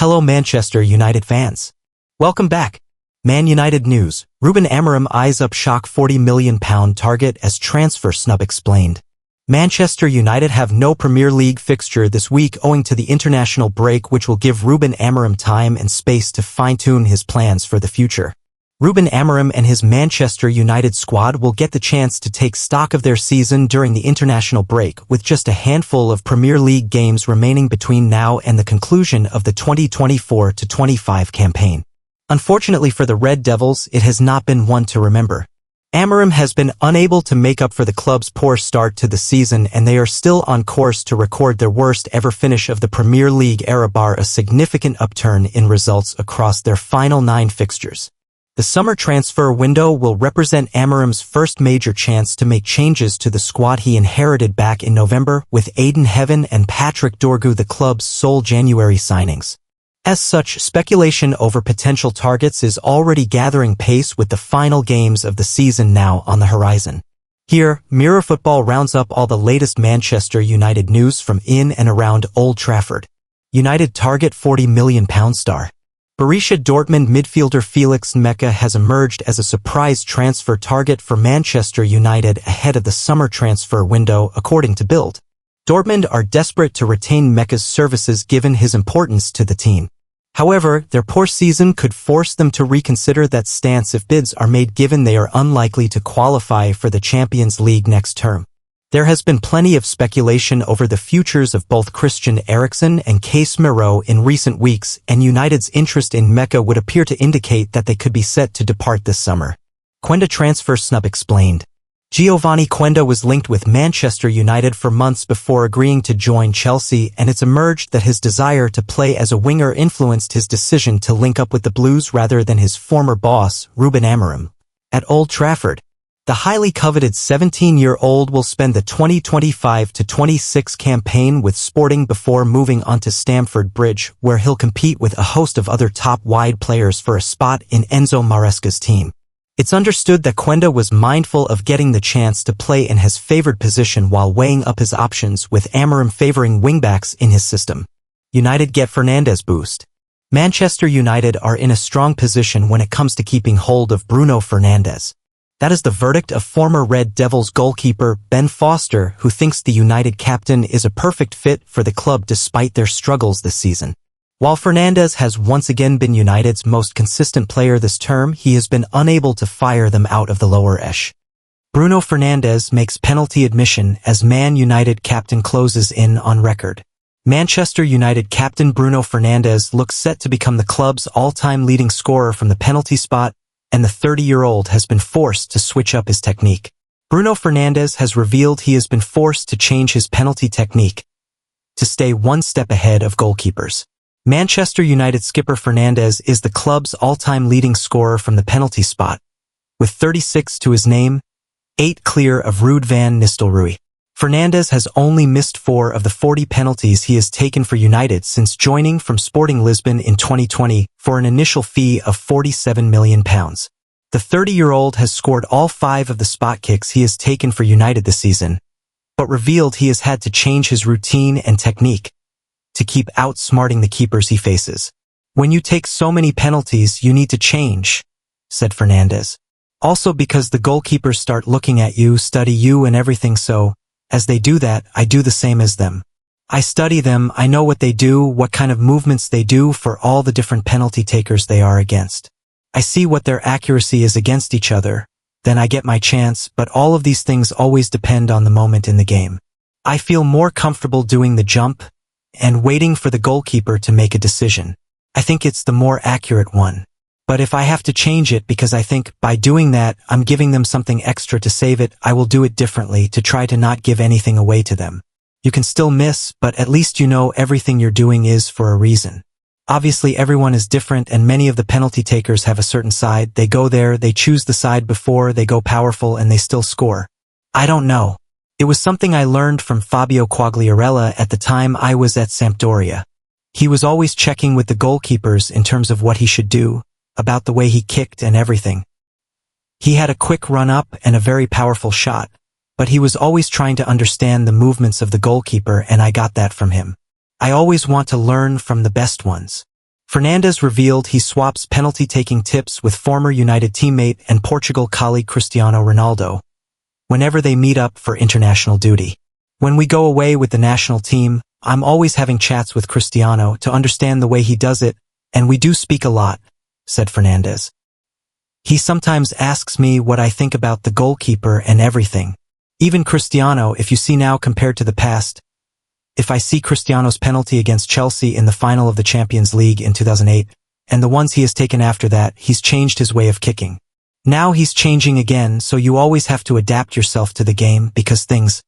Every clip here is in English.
Hello Manchester United fans. Welcome back. Man United news. Ruben Amorim eyes up shock £40 million target as transfer snub explained. Manchester United have no Premier League fixture this week owing to the international break, which will give Ruben Amorim time and space to fine-tune his plans for the future. Ruben Amorim and his Manchester United squad will get the chance to take stock of their season during the international break, with just a handful of Premier League games remaining between now and the conclusion of the 2024-25 campaign. Unfortunately for the Red Devils, it has not been one to remember. Amorim has been unable to make up for the club's poor start to the season, and they are still on course to record their worst ever finish of the Premier League era, bar a significant upturn in results across their final 9 fixtures. The summer transfer window will represent Amorim's first major chance to make changes to the squad he inherited back in November, with Aidan Heaven and Patrick Dorgu the club's sole January signings. As such, speculation over potential targets is already gathering pace, with the final games of the season now on the horizon. Here, Mirror Football rounds up all the latest Manchester United news from in and around Old Trafford. United target £40 million star. Borussia Dortmund midfielder Felix Meka has emerged as a surprise transfer target for Manchester United ahead of the summer transfer window, according to Bild. Dortmund are desperate to retain Meka's services given his importance to the team. However, their poor season could force them to reconsider that stance if bids are made, given they are unlikely to qualify for the Champions League next term. There has been plenty of speculation over the futures of both Christian Eriksen and Casemiro in recent weeks, and United's interest in Meka would appear to indicate that they could be set to depart this summer. Quenda transfer snub explained. Giovanni Quenda was linked with Manchester United for months before agreeing to join Chelsea, and it's emerged that his desire to play as a winger influenced his decision to link up with the Blues rather than his former boss, Ruben Amorim. At Old Trafford, the highly coveted 17-year-old will spend the 2025-26 campaign with Sporting before moving on to Stamford Bridge, where he'll compete with a host of other top-wide players for a spot in Enzo Maresca's team. It's understood that Quenda was mindful of getting the chance to play in his favored position while weighing up his options, with Amorim favoring wingbacks in his system. United get Fernandes boost. Manchester United are in a strong position when it comes to keeping hold of Bruno Fernandes. That is the verdict of former Red Devils goalkeeper Ben Foster, who thinks the United captain is a perfect fit for the club despite their struggles this season. While Fernandes has once again been United's most consistent player this term, he has been unable to fire them out of the lower echelon. Bruno Fernandes makes penalty admission as Man United captain closes in on record. Manchester United captain Bruno Fernandes looks set to become the club's all-time leading scorer from the penalty spot, and the 30-year-old has been forced to switch up his technique. Bruno Fernandes has revealed he has been forced to change his penalty technique to stay one step ahead of goalkeepers. Manchester United skipper Fernandes is the club's all-time leading scorer from the penalty spot, with 36 to his name, 8 clear of Ruud van Nistelrooy. Fernandes has only missed 4 of the 40 penalties he has taken for United since joining from Sporting Lisbon in 2020 for an initial fee of £47 million. The 30-year-old has scored all 5 of the spot kicks he has taken for United this season, but revealed he has had to change his routine and technique to keep outsmarting the keepers he faces. "When you take so many penalties, you need to change," said Fernandes. "Also because the goalkeepers start looking at you, study you and everything, so as they do that, I do the same as them. I study them, I know what they do, what kind of movements they do for all the different penalty takers they are against. I see what their accuracy is against each other, then I get my chance, but all of these things always depend on the moment in the game. I feel more comfortable doing the jump and waiting for the goalkeeper to make a decision. I think it's the more accurate one. But if I have to change it because I think by doing that I'm giving them something extra to save it, I will do it differently to try to not give anything away to them. You can still miss, but at least you know everything you're doing is for a reason. Obviously everyone is different, and many of the penalty takers have a certain side. They go there, they choose the side before, they go powerful and they still score. I don't know. It was something I learned from Fabio Quagliarella at the time I was at Sampdoria. He was always checking with the goalkeepers in terms of what he should do, about the way he kicked and everything. He had a quick run-up and a very powerful shot, but he was always trying to understand the movements of the goalkeeper, and I got that from him. I always want to learn from the best ones. Fernandes revealed he swaps penalty-taking tips with former United teammate and Portugal colleague Cristiano Ronaldo whenever they meet up for international duty. When we go away with the national team, I'm always having chats with Cristiano to understand the way he does it, and we do speak a lot, said Fernandes. He sometimes asks me what I think about the goalkeeper and everything. Even Cristiano, if you see now compared to the past, if I see Cristiano's penalty against Chelsea in the final of the Champions League in 2008, and the ones he has taken after that, he's changed his way of kicking. Now he's changing again, so you always have to adapt yourself to the game because things.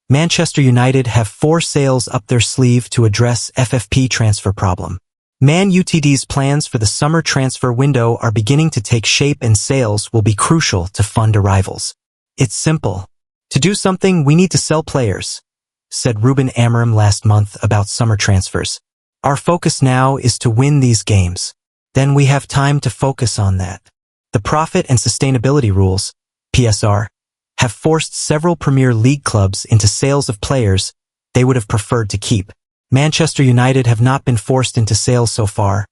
Manchester United have 4 sales up their sleeve to address FFP transfer problem. Man Utd's plans for the summer transfer window are beginning to take shape and sales will be crucial to fund arrivals. It's simple. To do something, we need to sell players, said Ruben Amorim last month about summer transfers. Our focus now is to win these games. Then we have time to focus on that. The Profit and Sustainability Rules, PSR, have forced several Premier League clubs into sales of players they would have preferred to keep. Manchester United have not been forced into sales so far,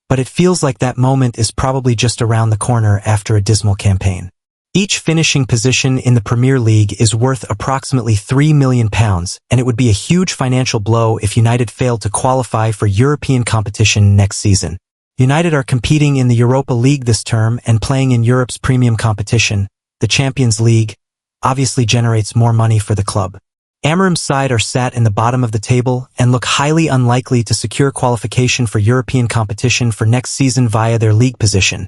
but it feels like that moment is probably just around the corner after a dismal campaign. Each finishing position in the Premier League is worth approximately £3 million, and it would be a huge financial blow if United failed to qualify for European competition next season. United are competing in the Europa League this term and playing in Europe's premium competition. The Champions League obviously generates more money for the club. Amorim's side are sat in the bottom of the table and look highly unlikely to secure qualification for European competition for next season via their league position.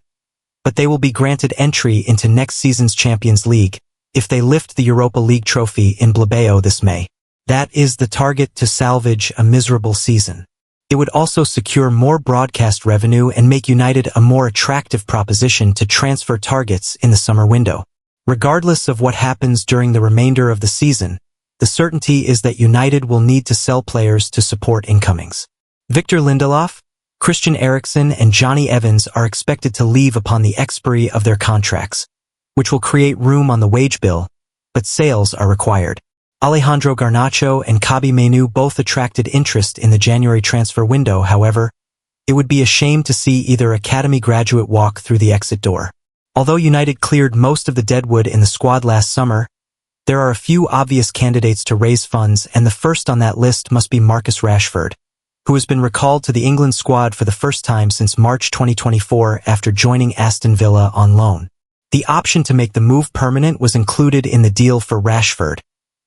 But they will be granted entry into next season's Champions League if they lift the Europa League trophy in Bilbao this May. That is the target to salvage a miserable season. It would also secure more broadcast revenue and make United a more attractive proposition to transfer targets in the summer window. Regardless of what happens during the remainder of the season, the certainty is that United will need to sell players to support incomings. Victor Lindelof, Christian Eriksen and Johnny Evans are expected to leave upon the expiry of their contracts, which will create room on the wage bill, but sales are required. Alejandro Garnacho and Kabi Menu both attracted interest in the January transfer window. However, it would be a shame to see either academy graduate walk through the exit door. Although United cleared most of the deadwood in the squad last summer, there are a few obvious candidates to raise funds, and the first on that list must be Marcus Rashford, who has been recalled to the England squad for the first time since March 2024 after joining Aston Villa on loan. The option to make the move permanent was included in the deal for Rashford,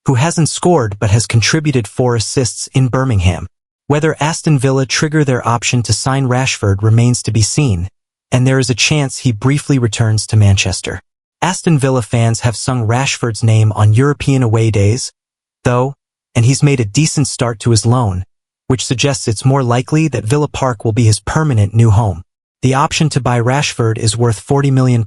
who hasn't scored but has contributed 4 assists in Birmingham. Whether Aston Villa trigger their option to sign Rashford remains to be seen, and there is a chance he briefly returns to Manchester. Aston Villa fans have sung Rashford's name on European away days, though, and he's made a decent start to his loan, which suggests it's more likely that Villa Park will be his permanent new home. The option to buy Rashford is worth £40 million,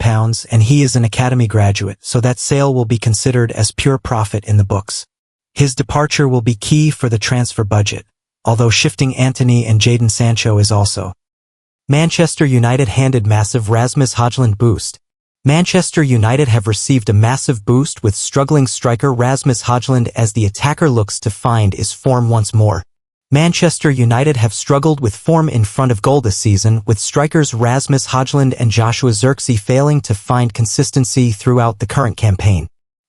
and he is an academy graduate, so that sale will be considered as pure profit in the books. His departure will be key for the transfer budget, although shifting Antony and Jadon Sancho is also. Manchester United handed massive Rasmus Hojlund boost. Manchester United have received a massive boost with struggling striker Rasmus Hojlund as the attacker looks to find his form once more. Manchester United have struggled with form in front of goal this season, with strikers Rasmus Hojlund and Joshua Zirkzee failing to find consistency throughout the current campaign.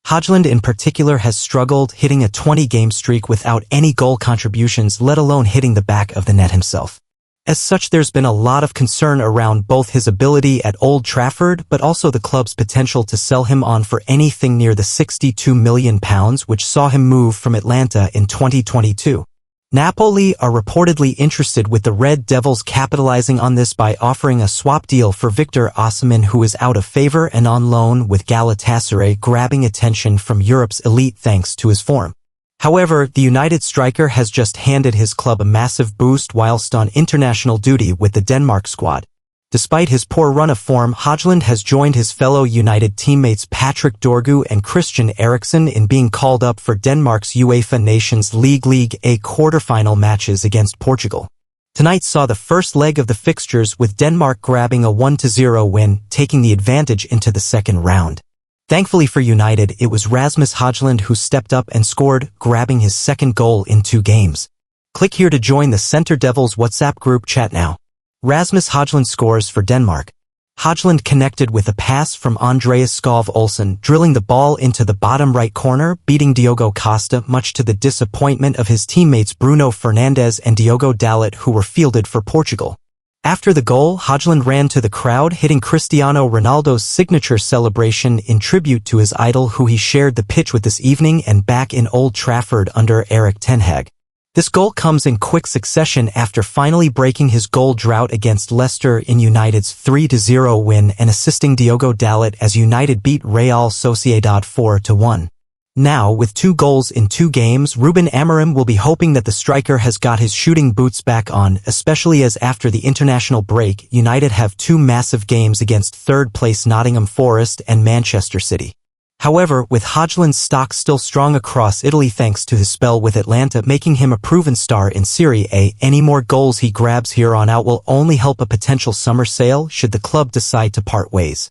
Hojlund in particular has struggled, hitting a 20-game streak without any goal contributions, let alone hitting the back of the net himself. As such, there's been a lot of concern around both his ability at Old Trafford but also the club's potential to sell him on for anything near the £62 million which saw him move from Atlanta in 2022. Napoli are reportedly interested, with the Red Devils capitalizing on this by offering a swap deal for Victor Osimhen, who is out of favor and on loan, with Galatasaray grabbing attention from Europe's elite thanks to his form. However, the United striker has just handed his club a massive boost whilst on international duty with the Denmark squad. Despite his poor run of form, Hojlund has joined his fellow United teammates Patrick Dorgu and Christian Eriksen in being called up for Denmark's UEFA Nations League League A quarter-final matches against Portugal. Tonight saw the first leg of the fixtures, with Denmark grabbing a 1-0 win, taking the advantage into the second round. Thankfully for United, it was Rasmus Hojlund who stepped up and scored, grabbing his second goal in 2 games. Click here to join the Centre Devils WhatsApp group chat now. Rasmus Hojlund scores for Denmark. Hojlund connected with a pass from Andreas Skov Olsen, drilling the ball into the bottom right corner, beating Diogo Costa, much to the disappointment of his teammates Bruno Fernandes and Diogo Dalot, who were fielded for Portugal. After the goal, Hojlund ran to the crowd, hitting Cristiano Ronaldo's signature celebration in tribute to his idol, who he shared the pitch with this evening and back in Old Trafford under Erik ten Hag. This goal comes in quick succession after finally breaking his goal drought against Leicester in United's 3-0 win and assisting Diogo Dalot as United beat Real Sociedad 4-1. Now, with 2 goals in 2 games, Ruben Amorim will be hoping that the striker has got his shooting boots back on, especially as after the international break, United have 2 massive games against third-place Nottingham Forest and Manchester City. However, with Hojlund's stock still strong across Italy thanks to his spell with Atlanta making him a proven star in Serie A, any more goals he grabs here on out will only help a potential summer sale should the club decide to part ways.